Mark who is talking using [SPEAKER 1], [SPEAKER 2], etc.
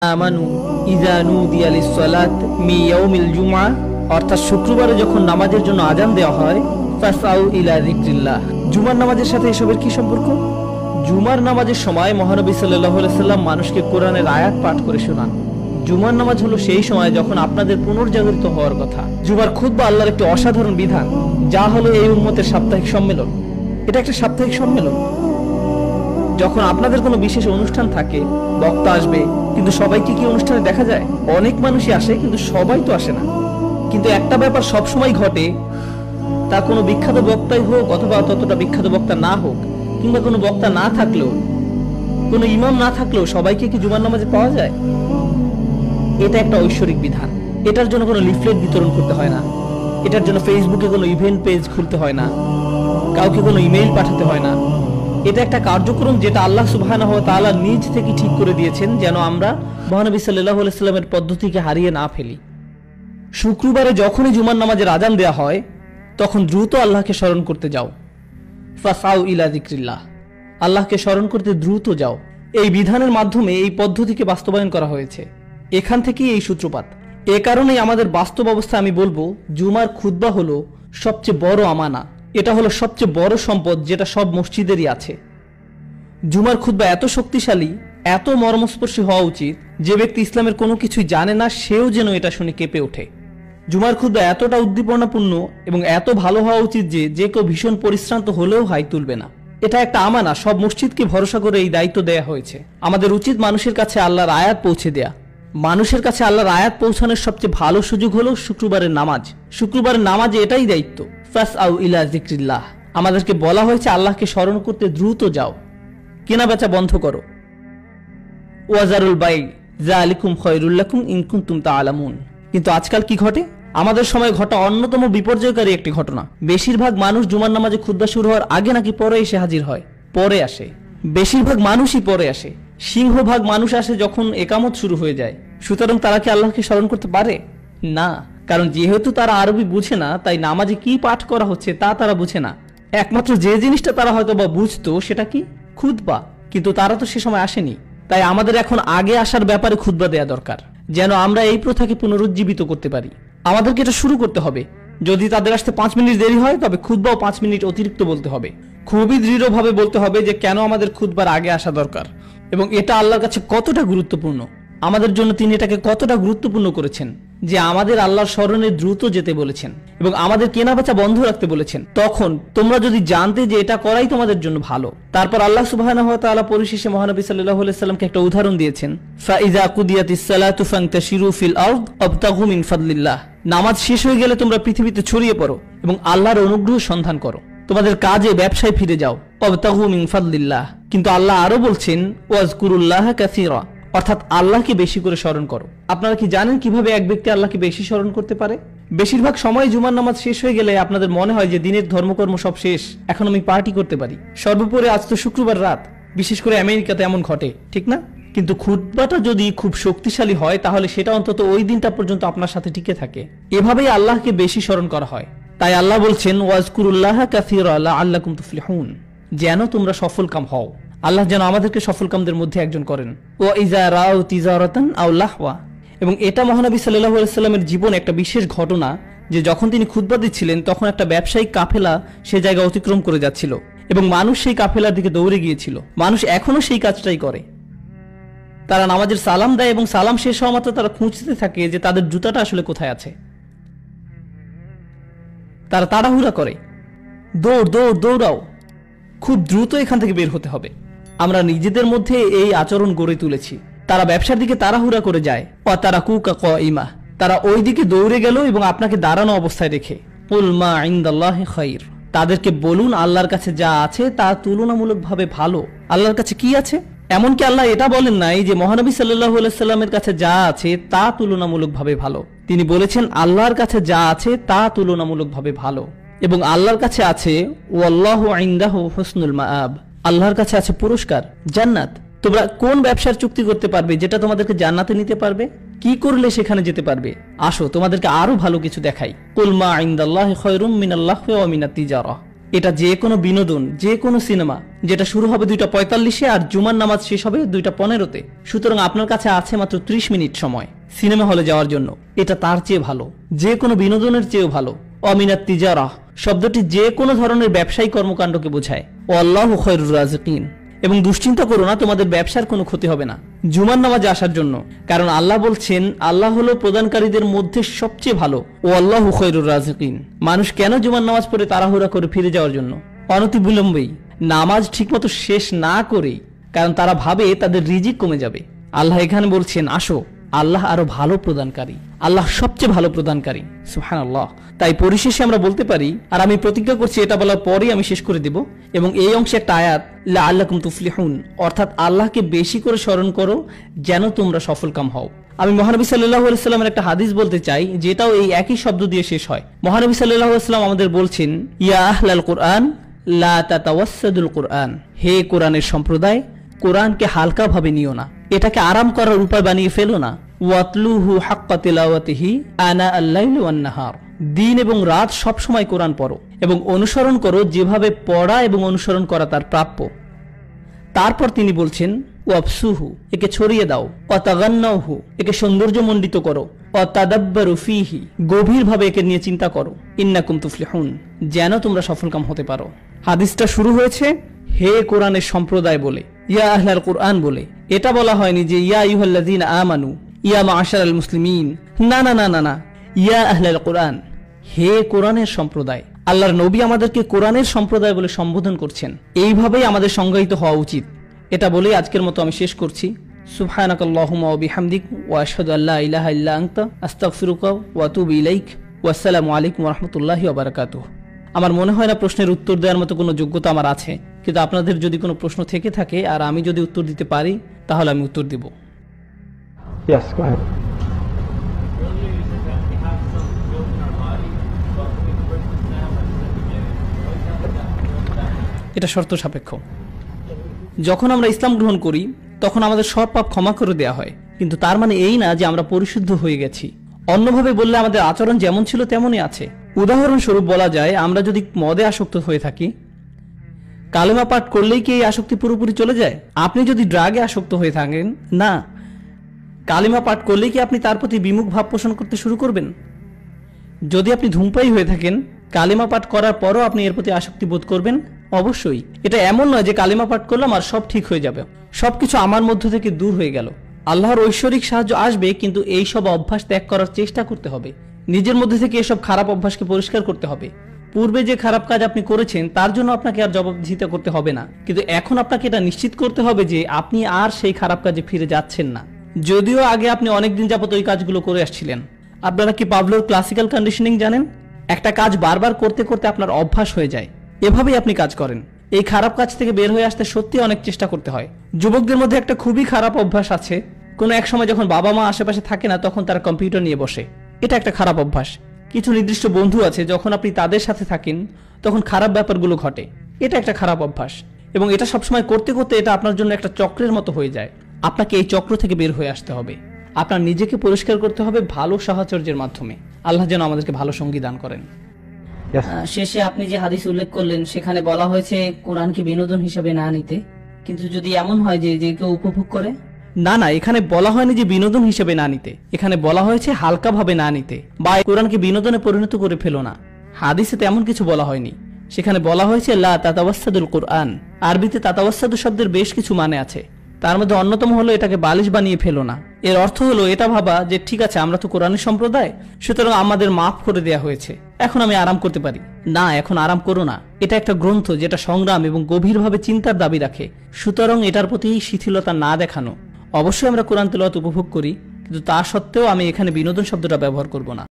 [SPEAKER 1] আমানু ইযা নুদিয়া লিস-সালাত মিন ইয়াউমিল জুমআ, অর্থাৎ শুক্রবারে যখন নামাজের জন্য আযান দেওয়া হয়, ফাসআউ ইলা যিকরিল্লাহ। জুমার নামাজের সাথে এসবের কি সম্পর্ক? জুমার নামাজের সময় মহানবী সাল্লাল্লাহু আলাইহি সাল্লাম মানুষকে কোরআনের আয়াত পাঠ করে শোনান। জুমার নামাজ হলো সেই সময় যখন আপনাদের পুনর্জাগরিত হওয়ার কথা। জুমার খুতবা আল্লাহর একটি অসাধারণ বিধান, যা হলো এই উম্মতের সাপ্তাহিক সম্মেলন। এটা একটা সাপ্তাহিক সম্মেলন। যখন আপনাদের কোনো বিশেষ অনুষ্ঠান থাকে, বক্তা আসবে, কিন্তু সবাইকে কি অনুষ্ঠানে দেখা যায়? অনেক মানুষই আসে, কিন্তু সবাই তো আসে না। কিন্তু একটা ব্যাপার সবসময় ঘটে, তা কোনো বিখ্যাত বক্তাই হোক অথবা ততটা বিখ্যাত বক্তা না হোক, কিংবা কোনো বক্তা না থাকলেও, কোনো ইমাম না থাকলেও সবাইকে কি জুমার নামাজে পাওয়া যায়? এটা একটা ঐশ্বরিক বিধান। এটার জন্য কোনো লিফলেট বিতরণ করতে হয় না, এটার জন্য ফেসবুকে কোনো ইভেন্ট পেজ খুলতে হয় না, কাউকে কোনো ইমেইল পাঠাতে হয় না। এটা একটা কার্যক্রম যেটা আল্লাহ সুবহানাহু ওয়া তাআলা নিজ থেকে ঠিক করে দিয়েছেন, যেন আমরা মহানবী সাল্লাল্লাহু আলাইহি সাল্লামের পদ্ধতিকে হারিয়ে না ফেলি। শুক্রবারে যখনই জুমার নামাজের আযান দেয়া হয়, তখন দ্রুত আল্লাহকে স্মরণ করতে যাও। ফাসাউ ইলা যিকরিল্লাহ, আল্লাহকে স্মরণ করতে দ্রুত যাও। এই বিধানের মাধ্যমে এই পদ্ধতিকে বাস্তবায়ন করা হয়েছে। এখান থেকেই এই সূত্রপাত। এ কারণেই আমাদের বাস্তব অবস্থায় আমি বলবো, জুমার খুতবা হলো সবচেয়ে বড় আমানা। এটা হলো সবচেয়ে বড় সম্পদ, যেটা সব মসজিদেরই আছে। জুমার খুতবা এত শক্তিশালী, এত মর্মস্পর্শী হওয়া উচিত, যে ব্যক্তি ইসলামের কোনো কিছুই জানে না সেও যেন এটা শুনে কেঁপে ওঠে। জুমার খুতবা এতটা উদ্দীপনাপূর্ণ এবং এত ভালো হওয়া উচিত যে কেউ ভীষণ পরিশ্রান্ত হলেও হাই তুলবে না। এটা একটা আমানা, সব মসজিদকে ভরসা করে এই দায়িত্ব দেয়া হয়েছে। আমাদের উচিত মানুষের কাছে আল্লাহর আয়াত পৌঁছে দেয়া। মানুষের কাছে আল্লাহর আয়াত পৌঁছানোর সবচেয়ে ভালো সুযোগ হলো শুক্রবারের নামাজ। শুক্রবারের নামাজে এটাই দায়িত্ব, ফাসআউ ইলা যিকরিল্লাহ। আমাদেরকে বলা হয়েছে আল্লাহকে স্মরণ করতে দ্রুত যাও। কেনা বেচা বন্ধ করো। ওয়াজারুল বাই যালিকুম খায়রুল লাকুম ইন কুনতুম তা'লামুন। কিন্তু আজকাল কি ঘটে? আমাদের সময় ঘটা অন্যতম বিপর্যয়কারী একটি ঘটনা। বেশিরভাগ মানুষ জুমার নামাজে খুতবা শুরু হওয়ার আগে নাকি পরে এসে হাজির হয়। পরে আসে, বেশিরভাগ মানুষই পরে আসে। সিংহভাগ মানুষ আসে যখন একামত শুরু হয়ে যায়। সুতরাং তারা কি আল্লাহকে স্মরণ করতে পারে? না, কারণ যেহেতু তারা আরবি বুঝে না, তাই নামাজে কি পাঠ করা হচ্ছে তা তারা বুঝে না। একমাত্র যে জিনিসটা তারা হয়তো বা বুঝতো সেটা কি? খুতবা। কিন্তু তারা তো সে সময় আসেনি। তাই আমাদের এখন আগে আসার ব্যাপারে খুতবা দেয়া দরকার, যেন আমরা এই প্রথাকে পুনরুজ্জীবিত করতে পারি। আমাদেরকে এটা শুরু করতে হবে। যদি তাদের আসতে 5 মিনিট দেরি হয়, তবে খুতবাও 5 মিনিট অতিরিক্ত বলতে হবে। খুবই দৃঢ়ভাবে বলতে হবে যে কেন আমাদের খুতবার আগে আসা দরকার এবং এটা আল্লাহর কাছে কতটা গুরুত্বপূর্ণ। আমাদের জন্য তিনি এটাকে কতটা গুরুত্বপূর্ণ করেছেন যে আমাদের আল্লাহর স্মরণে দ্রুত যেতে বলেছেন এবং আমাদের কেনাবেচা বন্ধ রাখতে বলেছেন। তখন তোমরা যদি জানতে যে এটা করাই তোমাদের জন্য ভালো। তারপর আল্লাহ সুবহানাহু ওয়া তাআলা পরিশেষে মহানবী সাল্লাল্লাহু আলাইহি সাল্লামকে একটা উদাহরণ দিয়েছেন, ফাইযা কুদিয়াতিস সালাতু ফান্তাশিরু ফিল আরদ ওয়াবতাগু মিন ফাদলিল্লাহ। নামাজ শেষ হয়ে গেলে তোমরা পৃথিবীতে ছড়িয়ে পড়ো এবং আল্লাহর অনুগ্রহ সন্ধান করো। তোমাদের কাজে ব্যবসায় ফিরে যাও, ওয়াবতাগু মিন ফাদলিল্লাহ। কিন্তু আল্লাহ আরো বলছেন, ওয়াজকুরুল্লাহ কাসীরা, অর্থাৎ আল্লাহকে বেশি করে স্মরণ করো। আপনারা কি জানেন কিভাবে এক ব্যক্তি আল্লাহকে বেশি স্মরণ করতে পারে? বেশিরভাগ সময় জুমার নামাজ শেষ হয়ে গেলে আপনাদের মনে হয় যে দিনের ধর্মকর্ম সব শেষ, এখন আমি পার্টি করতে পারি। সর্বোপরি আজ তো শুক্রবার রাত, বিশেষ করে আমেরিকাতে এমন ঘটে, ঠিক না? কিন্তু খুতবাটা যদি খুব শক্তিশালী হয়, তাহলে সেটা অন্তত ওই দিনটা পর্যন্ত আপনার সাথে টিকে থাকে। এভাবেই আল্লাহকে বেশি স্মরণ করা হয়। তাই আল্লাহ বলছেন, ওয়াজকুরুল্লাহ কাসীরা লাআল্লাকুম তুফলিহুন, যেন তোমরা সফলকাম হও। আল্লাহ যেন আমাদেরকে সফলকামদের মধ্যে একজন করেন। ওয়া ইযা রাউ তিজারাতান আও লাহওয়া। এবং এটা মহানবী সাল্লাল্লাহু আলাইহি সাল্লামের জীবন একটা বিশেষ ঘটনা, যে যখন তিনি খুতবা দিচ্ছিলেন তখন একটা ব্যবসায়িক কাফেলা সে জায়গা অতিক্রম করে যাচ্ছিল এবং মানুষ সেই কাফেলার দিকে দৌড়ে গিয়েছিল। মানুষ এখনো সেই কাজটাই করে। তারা নামাজের সালাম দেয় এবং সালাম শেষ হওয়া মাত্র তারা খুঁজতে থাকে যে তাদের জুতাটা আসলে কোথায় আছে। তারা তাড়াহুড়া করে, দৌড়াও, খুব দ্রুত এখান থেকে বের হতে হবে। আমরা নিজেদের মধ্যে এই আচরণ গড়ে তুলেছি। তারা ব্যবসার দিকে তাড়াহুড়া করে যায়, ওয়াতারাকুকা কাইমা, তারা ওই দিকে দৌড়ে গেল এবং আপনাকে দাঁড়ানো অবস্থায় রেখে। কুল মা ইনদাল্লাহি খায়র, তাদেরকে বলুন আল্লাহর কাছে যা আছে তা তুলনামূলকভাবে ভালো। আল্লাহর কাছে কি আছে? এমনকি আল্লাহ এটা বলেন নাই যে মহানবী সাল্লাল্লাহু আলাইহি সাল্লামের কাছে যা আছে তা তুলনামূলকভাবে ভালো। তিনি বলেছেন আল্লাহর কাছে যা আছে তা তুলনামূলকভাবে ভালো। এবং আল্লাহর কাছে আছে ওয়াল্লাহু ইনদাহু হুসনুল মাআব, আল্লাহর কাছে আছে পুরস্কার, জান্নাত। তোমরা কোন ব্যবসার চুক্তি করতে পারবে যেটা তোমাদেরকে জান্নাতে নিতে পারবে? কি করলে সেখানে যেতে পারবে? আসো তোমাদেরকে আরো ভালো কিছু দেখাই। কুল মা ইনদাল্লাহি খায়রুম মিনাল লাহওয়ি ওয়া মিনাত তিজারা, এটা যে কোনো বিনোদন, যে কোনো সিনেমা, যেটা শুরু হবে 2:45-এ আর জুমার নামাজ শেষ হবে 2:15-তে। সুতরাং আপনার কাছে আছে মাত্র 30 মিনিট সময় সিনেমা হলে যাওয়ার জন্য। এটা তার চেয়ে ভালো, যে কোনো বিনোদনের চেয়েও ভালো। অমিনাত তিজারাহ শব্দটি যে কোনো ধরনের ব্যবসায়িক কর্মকাণ্ডকে বোঝায়। ও আল্লাহু খায়রুর রাযিকিন। এবং দুশ্চিন্তা করো না, তোমাদের ব্যবসার কোনো ক্ষতি হবে না জুমার নামাজে আসার জন্য, কারণ আল্লাহ বলছেন আল্লাহ হলো প্রদানকারীদের মধ্যে সবচেয়ে ভালো। ও আল্লাহু খায়রুর রাযিকিন। মানুষ কেন জুমার নামাজ পড়ে তাড়াহুড়া করে ফিরে যাওয়ার জন্য? অনতি বিলম্বেই নামাজ ঠিকমতো শেষ না করেই, কারণ তারা ভাবে তাদের রিজিক কমে যাবে। আল্লাহ এখানে বলছেন আসো, আল্লাহ আরো ভালো প্রদানকারী, আল্লাহ সবচেয়ে ভালো প্রদানকারী। সুবহানাল্লাহ। তাই পরিশেষে আমরা বলতে পারি, আর আমি প্রতিজ্ঞা করছি এটা বলার পরেই আমি শেষ করে দেব, এবং এই অংশে একটা আয়াত, লাআল্লাকুম তুফলিহুন, অর্থাৎ আল্লাহকে বেশি করে স্মরণ করো যেন তোমরা সফলকাম হও। আমি মহানবী সাল্লাল্লাহু আলাইহি সাল্লামের একটা হাদিস বলতে চাই, যেটাও এই একই শব্দ দিয়ে শেষ হয়। মহানবী সাল্লাল্লাহু আলাইহি সাল্লাম আমাদের বলছেন, ইয়া আহলাল কুরআন লা তাতাওয়াসসাদুল কুরআন, হে কোরআনের সম্প্রদায়, কোরআনকে হালকা ভাবে নিও না, এটাকে আরাম করার উপায় বানিয়ে ফেলো না। ওয়াতলুহু হাক্কা তিলাওয়াতিহি আনা আল-লাইলি ওয়ান-নাহার, দিন এবং রাত সব সময় কোরআন পড়ো এবং অনুসরণ করো যেভাবে পড়া এবং অনুসরণ করা তার প্রাপ্য। তারপর তিনি বলছেন, ওয়াবসুহু, একে ছড়িয়ে দাও, ওয়াতাগান্নাহু, একে সৌন্দর্যমণ্ডিত করো, ওয়াতাদাব্বারু ফীহি, গভীরভাবে একে নিয়ে চিন্তা করো, ইন্নাকুম তুফলিহুন, যেন তোমরা সফলকাম হতে পারো। হাদিসটা শুরু হয়েছে হে কোরআনের সম্প্রদায় বলে, ইয়া আহলাল কুরআন বলে। এটা বলা হয়নি যে ইয়া আইয়ুহাল্লাযীনা আমানু, ইয়া মা'আশারাল মুসলিমিন। না না না না না, ইয়া আহলাল কুরআন, হে কোরআনের সম্প্রদায়। আল্লাহর নবী আমাদেরকে কোরআনের সম্প্রদায় বলে সম্বোধন করছেন। এইভাবেই আমাদের সংজ্ঞায়িত হওয়া উচিত। এটা বলেই আজকের মতো আমি শেষ করছি। সুবহানাকাল্লাহুম্মা ওয়া বিহামদিক ওয়া আশহাদু আল্লা ইলাহা ইল্লা আনতা আস্তাগফিরুকা ওয়া আতুবু ইলাইক। ওয়া আসসালামু আলাইকুম ওয়া রাহমাতুল্লাহি ওয়া বারাকাতুহু। আমার মনে হয় না প্রশ্নের উত্তর দেওয়ার মতো কোনো যোগ্যতা আমার আছে, কিন্তু আপনাদের যদি কোনো প্রশ্ন থেকে থাকে আর আমি যদি উত্তর দিতে পারি তাহলে আমি উত্তর দেব।
[SPEAKER 2] Yes, go ahead.
[SPEAKER 1] এটা শর্ত সাপেক্ষ। যখন আমরা ইসলাম গ্রহণ করি তখন আমাদের সব পাপ ক্ষমা করে দেয়া হয়, কিন্তু তার মানে এই না যে আমরা পরিশুদ্ধ হয়ে গেছি। অন্যভাবে বললে আমাদের আচরণ যেমন ছিল তেমনই আছে। উদাহরণস্বরূপ বলা যায়, আমরা যদি মদে আসক্ত হয়ে থাকি, কালেমা পাঠ করলেই কি এই আসক্তি পুরোপুরি চলে যায়? আপনি যদি ড্রাগে আসক্ত হয়ে থাকেন, না, কালেমা পাঠ করলেই কি আপনি তার প্রতি বিমুখ ভাব পোষণ করতে শুরু করবেন? যদি আপনি ধূমপায়ী হয়ে থাকেন, কালেমা পাঠ করার পরও আপনি এর প্রতি আসক্তি বোধ করবেন? অবশ্যই। এটা এমন নয় যে কালেমা পাঠ করলাম আর সব ঠিক হয়ে যাবে, সবকিছু আমার মধ্য থেকে দূর হয়ে গেল। আল্লাহর ঐশ্বরিক সাহায্য আসবে, কিন্তু এই সব অভ্যাস ত্যাগ করার চেষ্টা করতে হবে। নিজের মধ্যে থেকে এসব খারাপ অভ্যাসকে পরিষ্কার করতে হবে। পূর্বে যে খারাপ কাজ আপনি করেছেন তার জন্য আপনাকে আর জবাবদিহিতা করতে হবে না, কিন্তু এখন আপনাকে এটা নিশ্চিত করতে হবে যে আপনি আর সেই খারাপ কাজে ফিরে যাচ্ছেন না। যদিও আগে আপনি অনেকদিন যাবত ওই কাজগুলো করে আসছিলেন। আপনারা কি পাভলোর ক্লাসিক্যাল কন্ডিশনিং জানেন? একটা কাজ বারবার করতে করতে আপনার অভ্যাস হয়ে যায়, এভাবেই আপনি কাজ করেন। এই খারাপ কাজ থেকে বের হয়ে আসতে সত্যি অনেক চেষ্টা করতে হয়। যুবকদের মধ্যে একটা খুবই খারাপ অভ্যাস আছে, কোনো এক সময় যখন বাবা মা আশেপাশে থাকে না তখন তারা কম্পিউটার নিয়ে বসে। এটা একটা খারাপ অভ্যাস। কিছু নির্দিষ্ট বন্ধু আছে, যখন আপনি তাদের সাথে থাকেন তখন খারাপ ব্যাপারগুলো ঘটে। এটা একটা খারাপ অভ্যাস, এবং এটা সবসময় করতে করতে এটা আপনার জন্য একটা চক্রের মতো হয়ে যায়। আপনাকে এই চক্র থেকে বের হয়ে আসতে হবে। আপনার নিজেকে পরিষ্কার করতে হবে ভালো সাহচর্যের মাধ্যমে। আল্লাহ যেন আমাদেরকে ভালো সঙ্গী দান করেন।
[SPEAKER 3] শেষে আপনি যে হাদিস উল্লেখ করলেন সেখানে বলা হয়েছে কোরআনকে বিনোদন হিসেবে না নিতে, কিন্তু যদি এমন হয় যে যে কেউ উপভোগ করে?
[SPEAKER 1] না না, এখানে বলা হয়নি যে বিনোদন হিসেবে না নিতে, এখানে বলা হয়েছে হালকা ভাবে না নিতে, বা কোরআনকে বিনোদনে পরিণত করে ফেলো না। হাদিসে তেমন কিছু বলা হয়নি। সেখানে বলা হয়েছে লা তাতাওয়াসসাদুল কুরআন। আরবিতে তাতাওয়াসসাদু শব্দের বেশ কিছু মানে আছে, তার মধ্যে অন্যতম হলো এটাকে বালিশ বানিয়ে ফেলো না। এর অর্থ হলো এটা ভাবা যে ঠিক আছে, আমরা তো কোরআনের সম্প্রদায়, সুতরাং আমাদের মাফ করে দেয়া হয়েছে, এখন আমি আরাম করতে পারি। না, এখন আরাম করো না। এটা একটা গ্রন্থ যেটা সংগ্রাম এবং গভীরভাবে চিন্তার দাবি রাখে, সুতরাং এটার প্রতি শিথিলতা না দেখানো। অবশ্যই আমরা কোরআন তেলাওয়াত উপভোগ করি, কিন্তু তা সত্ত্বেও আমি এখানে বিনোদন শব্দটা ব্যবহার করব না।